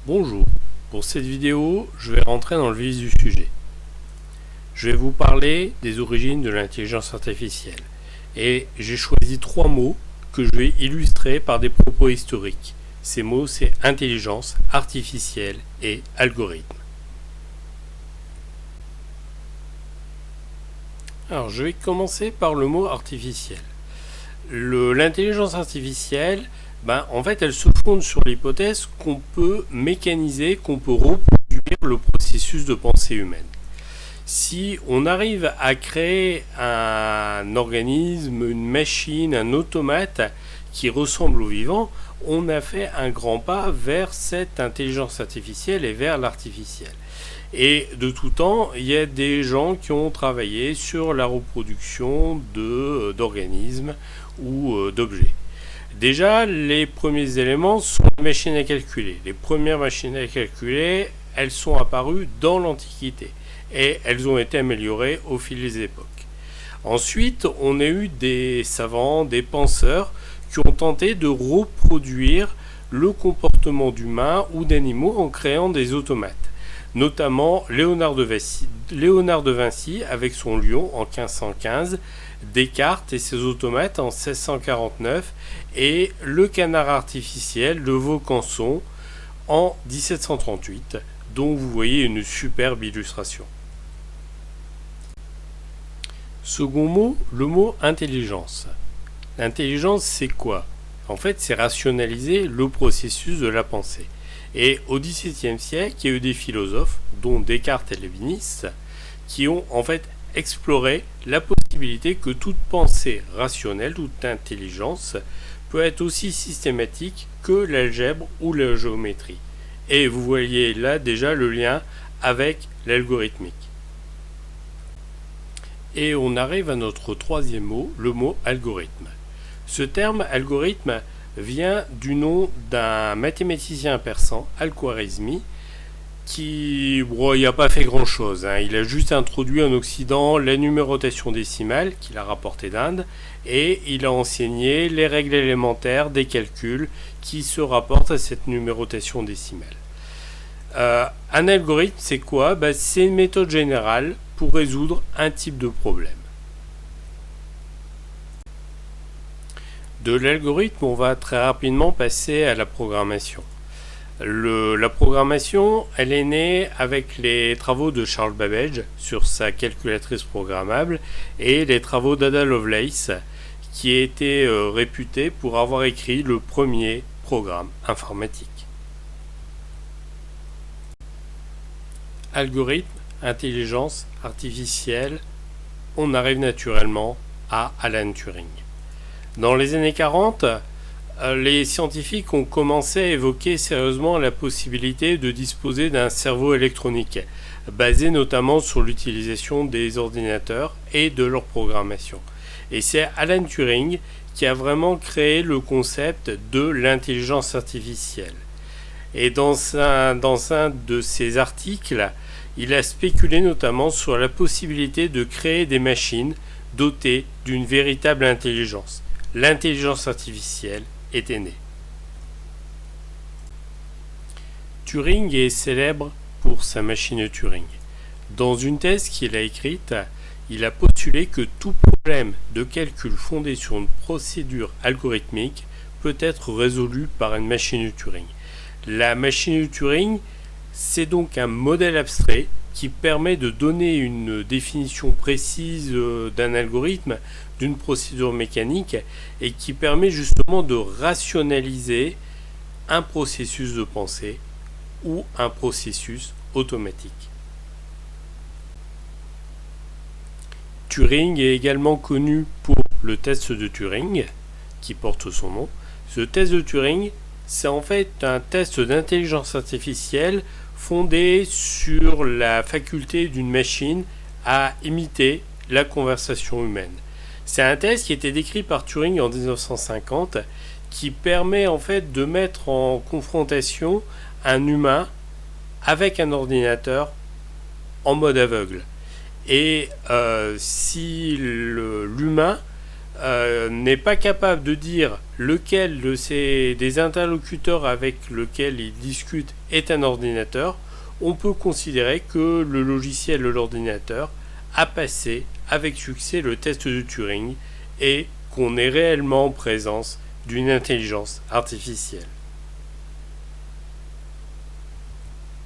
Bonjour, pour cette vidéo, je vais rentrer dans le vif du sujet. Je vais vous parler des origines de l'intelligence artificielle et j'ai choisi 3 mots que je vais illustrer par des propos historiques. Ces mots, c'est intelligence artificielle et algorithme. Alors, je vais commencer par le mot artificiel. L'intelligence artificielle, en fait, elle se fonde sur l'hypothèse qu'on peut mécaniser, qu'on peut reproduire le processus de pensée humaine. Si on arrive à créer un organisme, une machine, un automate qui ressemble au vivant, on a fait un grand pas vers cette intelligence artificielle et vers l'artificiel. Et de tout temps, il y a des gens qui ont travaillé sur la reproduction d'organismes ou d'objets. Déjà, les premiers éléments sont les machines à calculer. Les premières machines à calculer, elles sont apparues dans l'Antiquité et elles ont été améliorées au fil des époques. Ensuite, on a eu des savants, des penseurs qui ont tenté de reproduire le comportement d'humains ou d'animaux en créant des automates. Notamment Léonard de Vinci avec son lion en 1515, Descartes et ses automates en 1649 et le canard artificiel de Vaucanson en 1738, dont vous voyez une superbe illustration. Second mot, le mot intelligence. L'intelligence, c'est quoi? En fait, c'est rationaliser le processus de la pensée. Et au XVIIe siècle, il y a eu des philosophes, dont Descartes et Leibniz, qui ont en fait exploré la possibilité que toute pensée rationnelle, toute intelligence, peut être aussi systématique que l'algèbre ou la géométrie. Et vous voyez là déjà le lien avec l'algorithmique. Et on arrive à notre troisième mot, le mot algorithme. Ce terme algorithme vient du nom d'un mathématicien persan, Al-Khwarizmi, qui n'a pas fait grand-chose. Il a juste introduit en Occident la numérotation décimale qu'il a rapportée d'Inde et il a enseigné les règles élémentaires des calculs qui se rapportent à cette numérotation décimale. Un algorithme, c'est quoi? C'est une méthode générale pour résoudre un type de problème. De l'algorithme, on va très rapidement passer à la programmation. La programmation, elle est née avec les travaux de Charles Babbage sur sa calculatrice programmable et les travaux d'Ada Lovelace, qui a été réputé pour avoir écrit le premier programme informatique. Algorithme, intelligence artificielle, on arrive naturellement à Alan Turing. Dans les années 40, les scientifiques ont commencé à évoquer sérieusement la possibilité de disposer d'un cerveau électronique, basé notamment sur l'utilisation des ordinateurs et de leur programmation. Et c'est Alan Turing qui a vraiment créé le concept de l'intelligence artificielle. Et dans un de ses articles, il a spéculé notamment sur la possibilité de créer des machines dotées d'une véritable intelligence. L'intelligence artificielle était née. Turing est célèbre pour sa machine Turing. Dans une thèse qu'il a écrite, il a postulé que tout problème de calcul fondé sur une procédure algorithmique peut être résolu par une machine Turing. La machine Turing, c'est donc un modèle abstrait qui permet de donner une définition précise d'un algorithme, d'une procédure mécanique, et qui permet justement de rationaliser un processus de pensée ou un processus automatique. Turing est également connu pour le test de Turing, qui porte son nom. Ce test de Turing, c'est en fait un test d'intelligence artificielle fondé sur la faculté d'une machine à imiter la conversation humaine. C'est un test qui a été décrit par Turing en 1950 qui permet en fait de mettre en confrontation un humain avec un ordinateur en mode aveugle. Et si l'humain n'est pas capable de dire lequel de ces des interlocuteurs avec lequel il discute est un ordinateur, on peut considérer que le logiciel de l'ordinateur a passé avec succès le test de Turing et qu'on est réellement en présence d'une intelligence artificielle.